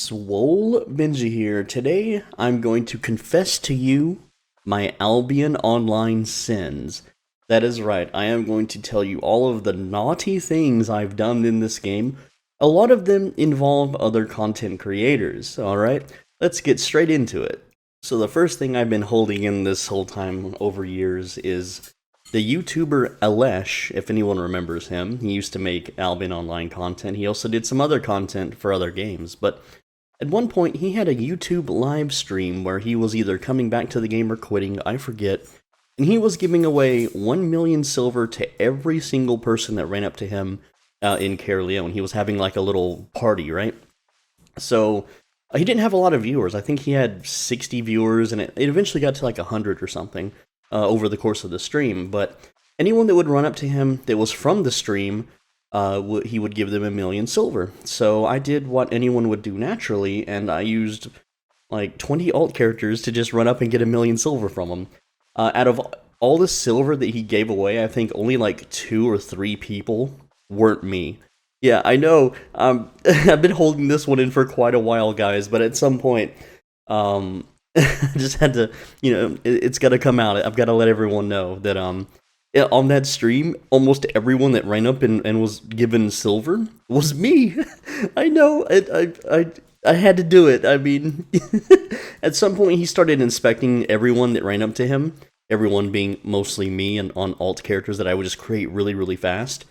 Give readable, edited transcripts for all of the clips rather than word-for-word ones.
Swole Benji here. Today, I'm going to confess to you my Albion Online sins. That is right, I am going to tell you all of the naughty things I've done in this game. A lot of them involve other content creators, alright? Let's get straight into it. So the first thing I've been holding in this whole time over years is the YouTuber Alesh, if anyone remembers him. He used to make Albion Online content. He also did some other content for other games, but at one point he had a YouTube live stream where he was either coming back to the game or quitting, I forget, and he was giving away 1 million silver to every single person that ran up to him in Caerleon. He was having like a little party, right? So he didn't have a lot of viewers. I think he had 60 viewers, and it eventually got to like 100 or something over the course of the stream. But anyone that would run up to him that was from the stream, he would give them 1 million silver. So I did what anyone would do naturally, and I used like 20 alt characters to just run up and get 1 million silver from him. Out of all the silver that he gave away, I think only like 2 or 3 people weren't me. Yeah, I know. I've been holding this one in for quite a while, guys, but at some point, I just had to, it's got to come out. I've got to let everyone know that, on that stream, almost everyone that ran up and was given silver was me. I know. I had to do it. I mean, at some point he started inspecting everyone that ran up to him. Everyone being mostly me and on alt characters that I would just create really, really fast.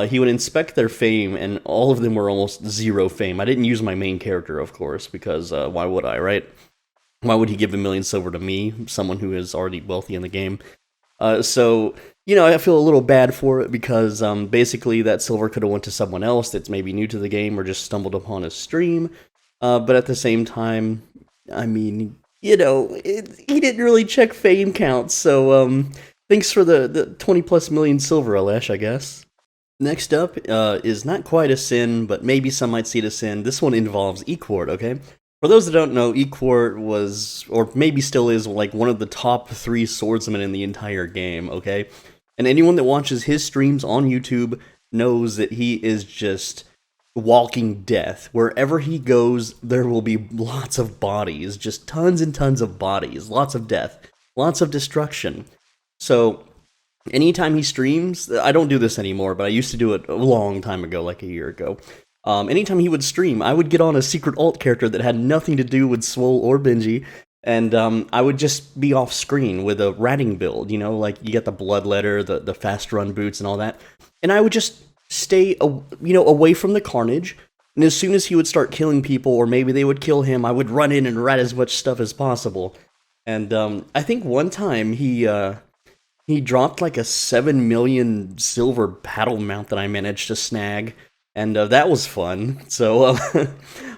He would inspect their fame, and all of them were almost 0 fame. I didn't use my main character, of course, because why would I, right? Why would he give 1 million silver to me, someone who is already wealthy in the game? So, I feel a little bad for it because basically that silver could have went to someone else that's maybe new to the game or just stumbled upon a stream. But at the same time, I mean, he didn't really check fame counts, so thanks for the 20 plus million silver, Alesh, I guess. Next up is not quite a sin, but maybe some might see it as sin. This one involves Equart, okay? For those that don't know, Equart was, or maybe still is, like one of the top 3 swordsmen in the entire game, okay? And anyone that watches his streams on YouTube knows that he is just walking death. Wherever he goes, there will be lots of bodies, just tons and tons of bodies, lots of death, lots of destruction. So anytime he streams, I don't do this anymore, but I used to do it a long time ago, like a year ago. Anytime he would stream, I would get on a secret alt character that had nothing to do with Swole or Benji, and I would just be off screen with a ratting build, like you get the bloodletter, the fast run boots and all that, and I would just stay, away from the carnage, and as soon as he would start killing people, or maybe they would kill him, I would run in and rat as much stuff as possible. And I think one time he dropped like a 7 million silver battle mount that I managed to snag, and that was fun. So,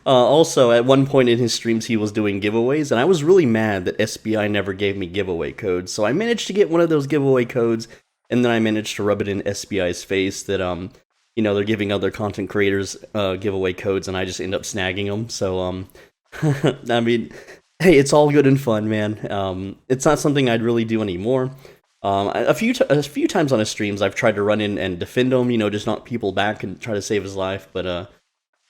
also, at one point in his streams, he was doing giveaways, and I was really mad that SBI never gave me giveaway codes. So I managed to get one of those giveaway codes, and then I managed to rub it in SBI's face that, they're giving other content creators giveaway codes, and I just end up snagging them. So, I mean, hey, it's all good and fun, man. It's not something I'd really do anymore. A few times on his streams, I've tried to run in and defend him, just knock people back and try to save his life, but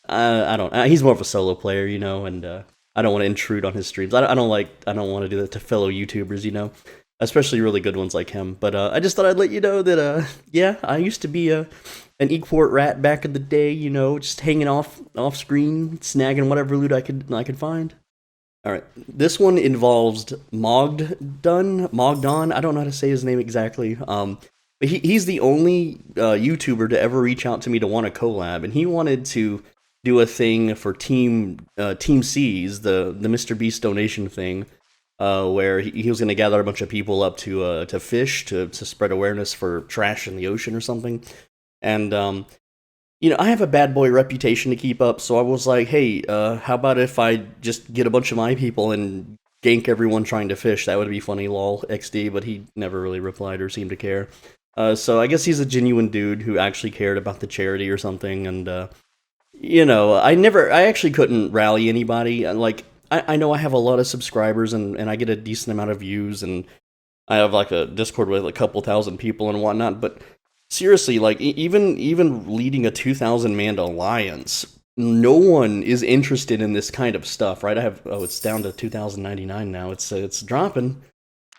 I don't. He's more of a solo player, and I don't want to intrude on his streams. I don't want to do that to fellow YouTubers, especially really good ones like him. But I just thought I'd let you know that yeah, I used to be an Equart rat back in the day, just hanging off screen, snagging whatever loot I could find. Alright, this one involves Mogdon, I don't know how to say his name exactly, but he's the only YouTuber to ever reach out to me to want a collab, and he wanted to do a thing for Team C's, the Mr. Beast donation thing, where he was going to gather a bunch of people up to fish, to spread awareness for trash in the ocean or something, and I have a bad boy reputation to keep up, so I was like, hey, how about if I just get a bunch of my people and gank everyone trying to fish? That would be funny, lol, XD, but he never really replied or seemed to care. So I guess he's a genuine dude who actually cared about the charity or something, and, I actually couldn't rally anybody. Like, I know I have a lot of subscribers, and I get a decent amount of views, and I have, like, a Discord with a couple thousand people and whatnot, but seriously, like, even leading a 2,000-man alliance no one is interested in this kind of stuff, right? I have it's down to 2099 now. It's dropping.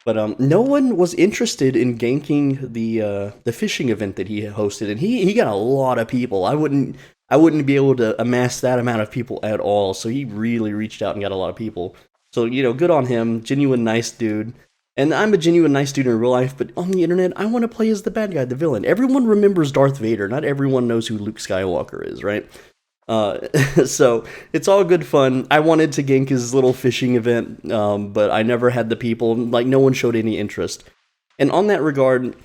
But no one was interested in ganking the fishing event that he hosted, and he got a lot of people. I wouldn't be able to amass that amount of people at all. So he really reached out and got a lot of people. So good on him. Genuine nice dude. And I'm a genuine nice dude in real life, but on the internet, I want to play as the bad guy, the villain. Everyone remembers Darth Vader. Not everyone knows who Luke Skywalker is, right? Uh, so it's all good fun. I wanted to gank his little fishing event, but I never had the people. Like, no one showed any interest. And on that regard,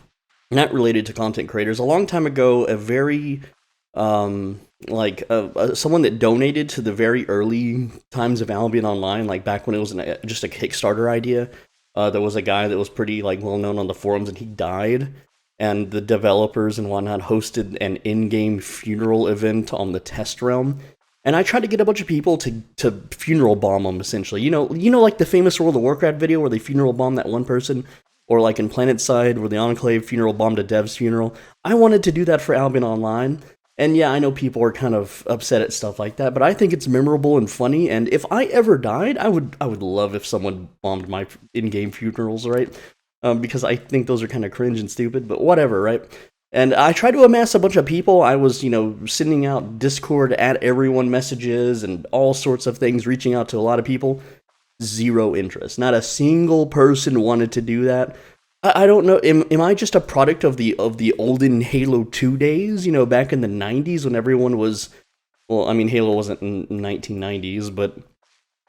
not related to content creators, a long time ago, a very someone that donated to the very early times of Albion Online, like back when it was just a Kickstarter idea. There was a guy that was pretty like well known on the forums, and he died. And the developers and whatnot hosted an in-game funeral event on the test realm. And I tried to get a bunch of people to funeral bomb them, essentially. Like the famous World of Warcraft video where they funeral bomb that one person, or like in PlanetSide where the Enclave funeral bombed a dev's funeral. I wanted to do that for Albion Online. And yeah, I know people are kind of upset at stuff like that, but I think it's memorable and funny. And if I ever died, I would love if someone bombed my in-game funerals, right? Because I think those are kind of cringe and stupid, but whatever, right? And I tried to amass a bunch of people. I was, sending out Discord at everyone messages and all sorts of things, reaching out to a lot of people. Zero interest. Not a single person wanted to do that. I don't know. Am I just a product of the olden Halo 2 days? Back in the 90s when everyone was. Well, I mean, Halo wasn't in 1990s, but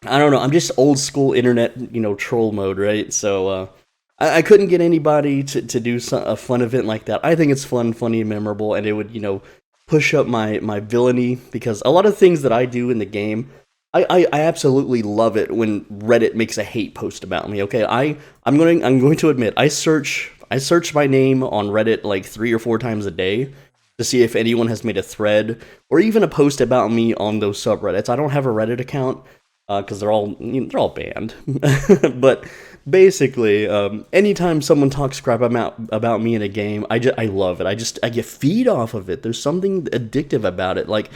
I don't know. I'm just old school internet, troll mode, right? So I couldn't get anybody to do a fun event like that. I think it's fun, funny, and memorable, and it would push up my villainy, because a lot of things that I do in the game. I absolutely love it when Reddit makes a hate post about me. Okay, I'm going to admit I search my name on Reddit like 3 or 4 times a day to see if anyone has made a thread or even a post about me on those subreddits. I don't have a Reddit account because they're all banned. But basically, anytime someone talks crap about me in a game, I love it. I get feed off of it. There's something addictive about it. Like,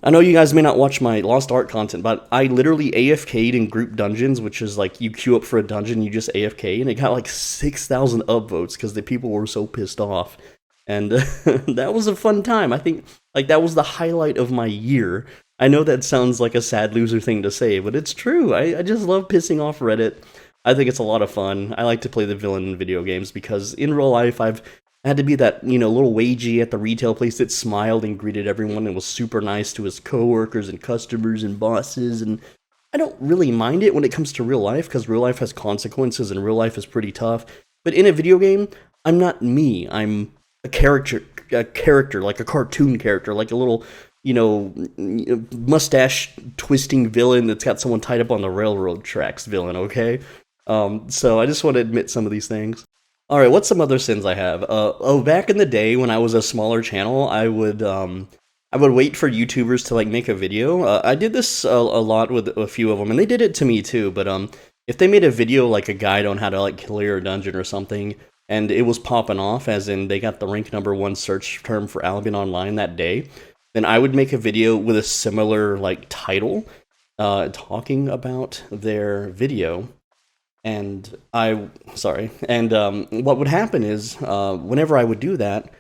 I know you guys may not watch my Lost Art content, but I literally AFK'd in group dungeons, which is like you queue up for a dungeon, you just AFK, and it got like 6,000 upvotes because the people were so pissed off. And that was a fun time. I think like that was the highlight of my year. I know that sounds like a sad loser thing to say, but it's true. I just love pissing off Reddit. I think it's a lot of fun. I like to play the villain in video games because in real life I've had to be that, little wagey at the retail place that smiled and greeted everyone and was super nice to his coworkers and customers and bosses. And I don't really mind it when it comes to real life, because real life has consequences and real life is pretty tough. But in a video game, I'm not me. I'm a character, like a cartoon character, like a little, mustache twisting villain that's got someone tied up on the railroad tracks villain, okay? So I just want to admit some of these things. All right, what's some other sins I have? Back in the day when I was a smaller channel, I would wait for YouTubers to like make a video. I did this a lot with a few of them, and they did it to me too. But if they made a video like a guide on how to like clear a dungeon or something, and it was popping off, as in they got the rank #1 search term for Albion Online that day, then I would make a video with a similar like title, talking about their video. And what would happen is, whenever I would do that,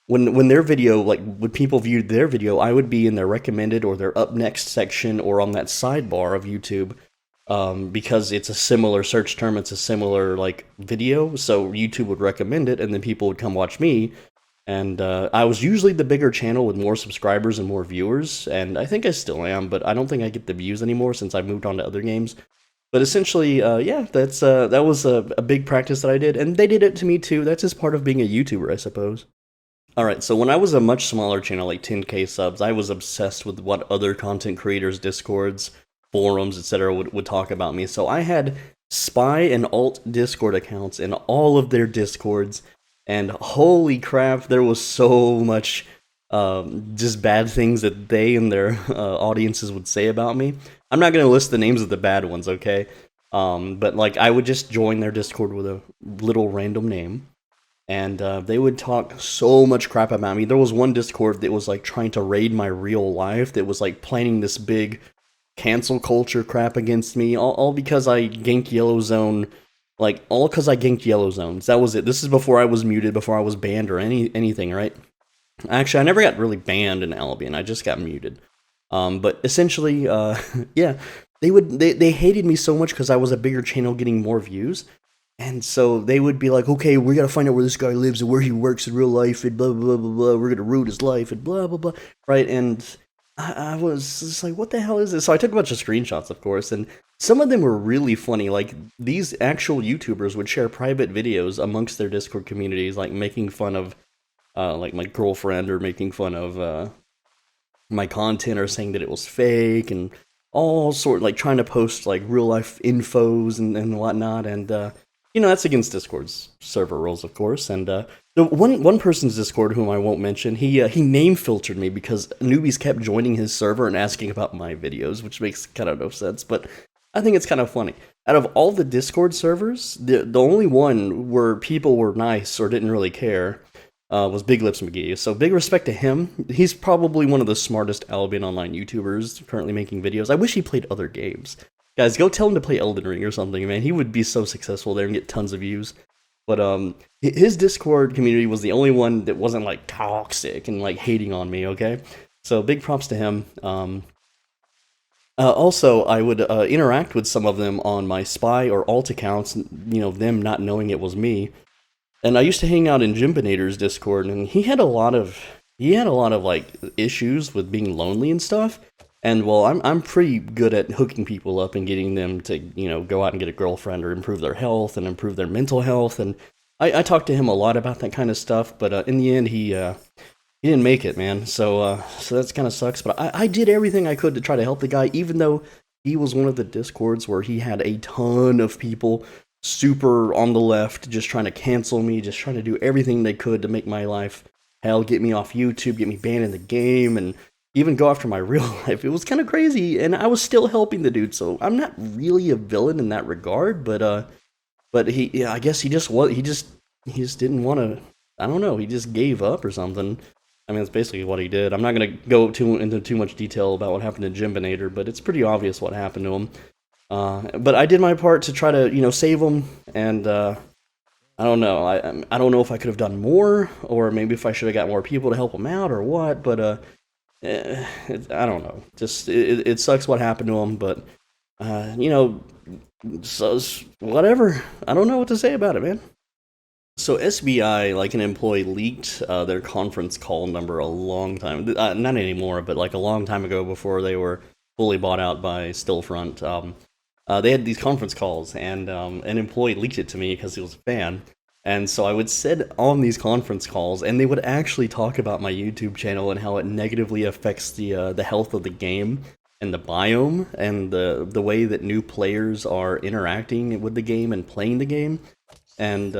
when their video, like when people viewed their video, I would be in their recommended or their up next section or on that sidebar of YouTube, because it's a similar search term, it's a similar like video, so YouTube would recommend it, and then people would come watch me. And I was usually the bigger channel with more subscribers and more viewers, and I think I still am, but I don't think I get the views anymore since I moved on to other games. But essentially, yeah, that was a big practice that I did, and they did it to me too. That's just part of being a YouTuber, I suppose. All right, so when I was a much smaller channel, like 10K subs, I was obsessed with what other content creators, Discords, forums, etc. would talk about me. So I had spy and alt Discord accounts in all of their Discords, and holy crap, there was so much just bad things that they and their audiences would say about me. I'm not going to list the names of the bad ones, okay? But like I would just join their Discord with a little random name, and they would talk so much crap about me. There was one Discord that was like trying to raid my real life, that was like planning this big cancel culture crap against me, all because I ganked Yellow Zone, like all because I ganked Yellow Zones. That was it. This is before I was muted, before I was banned or anything, right? Actually, I never got really banned in Albion. I just got muted. But essentially, yeah, they hated me so much because I was a bigger channel getting more views. And so they would be like, okay, we gotta find out where this guy lives and where he works in real life and blah, blah, blah, blah. We're gonna ruin his life and blah, blah, blah. Right? And I was just like, what the hell is this? So I took a bunch of screenshots, of course, and some of them were really funny. Like, these actual YouTubers would share private videos amongst their Discord communities, like making fun of, like, my girlfriend, or making fun of, my content, or saying that it was fake, and all sort, like trying to post like real life infos and whatnot. And that's against Discord's server rules, of course. And the one person's Discord, whom I won't mention, he name filtered me because newbies kept joining his server and asking about my videos, which makes kind of no sense, but I think it's kind of funny. Out of all the Discord servers, the only one where people were nice or didn't really care was Big Lips McGee. So big respect to him. He's probably one of the smartest Albion Online YouTubers currently making videos. I wish he played other games. Guys, go tell him to play Elden Ring or something, man. He would be so successful there and get tons of views. But his Discord community was the only one that wasn't like toxic and like hating on me, okay? So big props to him. Also, I would interact with some of them on my spy or alt accounts, them not knowing it was me. And I used to hang out in Jimbinator's Discord, and he had a lot of like issues with being lonely and stuff. And well, I'm pretty good at hooking people up and getting them to go out and get a girlfriend or improve their health and improve their mental health. And I talked to him a lot about that kind of stuff, but in the end he didn't make it, man. So that's kind of sucks. But I did everything I could to try to help the guy, even though he was one of the Discords where he had a ton of people super on the left, just trying to cancel me, just trying to do everything they could to make my life hell, get me off YouTube, get me banned in the game, and even go after my real life. It was kind of crazy, and I was still helping the dude, so I'm not really a villain in that regard, but I guess he just didn't want to, I don't know, he just gave up or something. I mean, that's basically what he did. I'm not going to go into too much detail about what happened to Jimbinator, but it's pretty obvious what happened to him. But I did my part to try to, save him, and I don't know. I don't know if I could have done more, or maybe if I should have got more people to help him out, or what. But I don't know. Just it sucks what happened to him, but so whatever. I don't know what to say about it, man. So SBI, like an employee, leaked their conference call number a long time, not anymore, but like a long time ago, before they were fully bought out by Stillfront. They had these conference calls, and an employee leaked it to me because he was a fan. And so I would sit on these conference calls, and they would actually talk about my YouTube channel and how it negatively affects the health of the game and the biome and the way that new players are interacting with the game and playing the game. And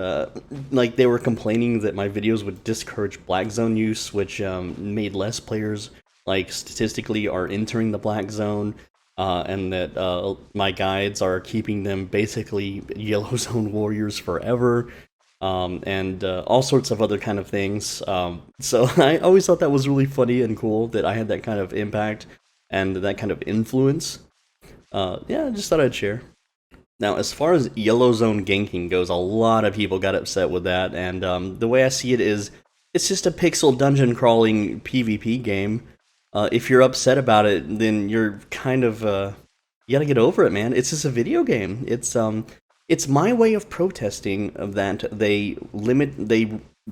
like, they were complaining that my videos would discourage black zone use, which made less players, like, statistically are entering the black zone. And that my guides are keeping them basically Yellow Zone warriors forever, and all sorts of other kind of things. So I always thought that was really funny and cool that I had that kind of impact and that kind of influence. Yeah, I just thought I'd share. Now, as far as Yellow Zone ganking goes, a lot of people got upset with that, and the way I see it is, it's just a pixel dungeon crawling PvP game. If you're upset about it, then you're kind of, you gotta get over it, man. It's just a video game. It's my way of protesting of that they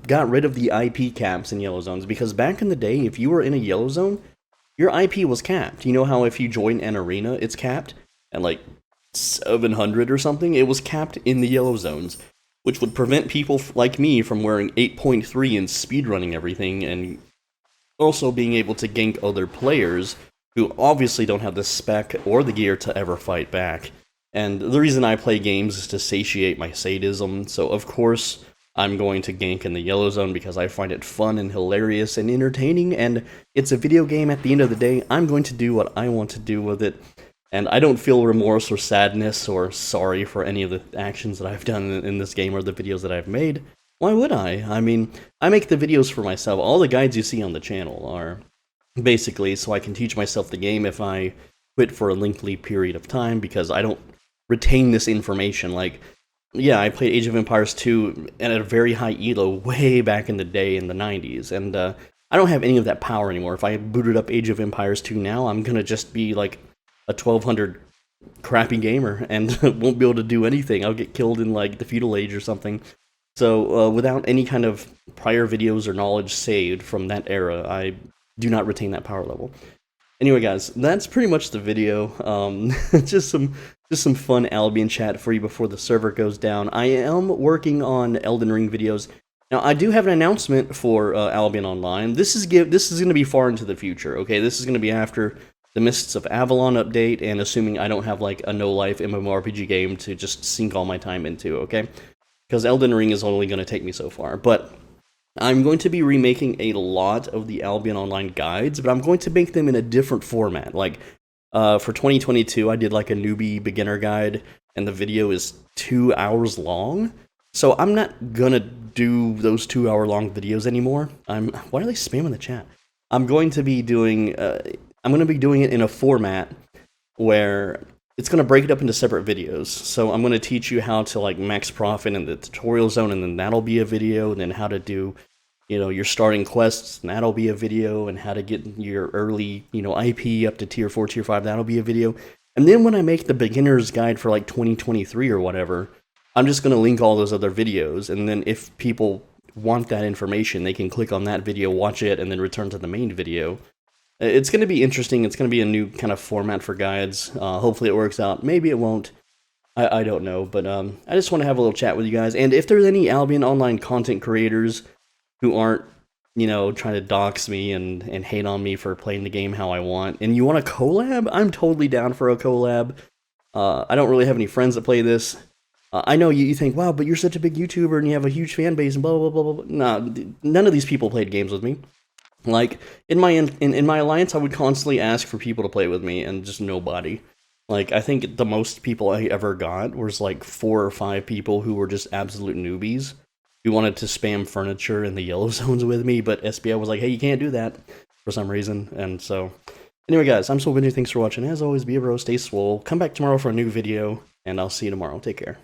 got rid of the IP caps in Yellow Zones, because back in the day, if you were in a Yellow Zone, your IP was capped. You know how if you join an arena, it's capped at like 700 or something? It was capped in the Yellow Zones, which would prevent people like me from wearing 8.3 and speedrunning everything, and also being able to gank other players who obviously don't have the spec or the gear to ever fight back. And the reason I play games is to satiate my sadism, so of course I'm going to gank in the Yellow Zone because I find it fun and hilarious and entertaining, and it's a video game. At the end of the day, I'm going to do what I want to do with it, and I don't feel remorse or sadness or sorry for any of the actions that I've done in this game or the videos that I've made. Why would I? I mean, I make the videos for myself. All the guides you see on the channel are basically so I can teach myself the game if I quit for a lengthy period of time, because I don't retain this information. Like, yeah, I played Age of Empires 2 at a very high elo way back in the day in the 90s, and I don't have any of that power anymore. If I booted up Age of Empires 2 now, I'm gonna just be like a 1200 crappy gamer and won't be able to do anything. I'll get killed in like the feudal age or something. So without any kind of prior videos or knowledge saved from that era, I do not retain that power level. Anyway, guys, that's pretty much the video. Just some fun Albion chat for you before the server goes down. I am working on Elden Ring videos. Now, I do have an announcement for Albion Online. This is going to be far into the future. Okay, this is going to be after the Mists of Avalon update, and assuming I don't have like a no-life MMORPG game to just sink all my time into. Okay, because Elden Ring is only going to take me so far, but I'm going to be remaking a lot of the Albion Online guides, but I'm going to make them in a different format. Like, for 2022, I did like a newbie beginner guide, and the video is 2 hours long. So I'm not gonna do those 2 hour long videos anymore. Why are they spamming the chat? I'm going to be doing it in a format where it's going to break it up into separate videos. So I'm going to teach you how to like max profit in the tutorial zone, and then that'll be a video, and then how to do, your starting quests, and that'll be a video, and how to get your early, IP up to tier 4, tier 5, that'll be a video. And then when I make the beginner's guide for like 2023 or whatever, I'm just going to link all those other videos, and then if people want that information, they can click on that video, watch it, and then return to the main video. It's going to be interesting. It's going to be a new kind of format for guides. Hopefully it works out. Maybe it won't. I don't know. But I just want to have a little chat with you guys. And if there's any Albion Online content creators who aren't, trying to dox me and hate on me for playing the game how I want, and you want a collab, I'm totally down for a collab. I don't really have any friends that play this. I know you think, wow, but you're such a big YouTuber and you have a huge fan base and blah, blah, blah, blah, blah. Nah, none of these people played games with me. Like, in my alliance, I would constantly ask for people to play with me, and just nobody. Like, I think the most people I ever got was like 4 or 5 people who were just absolute newbies, who wanted to spam furniture in the yellow zones with me, but SBI was like, hey, you can't do that, for some reason. And so, anyway guys, I'm Soulvenue, thanks for watching. As always, be a bro, stay swole, come back tomorrow for a new video, and I'll see you tomorrow. Take care.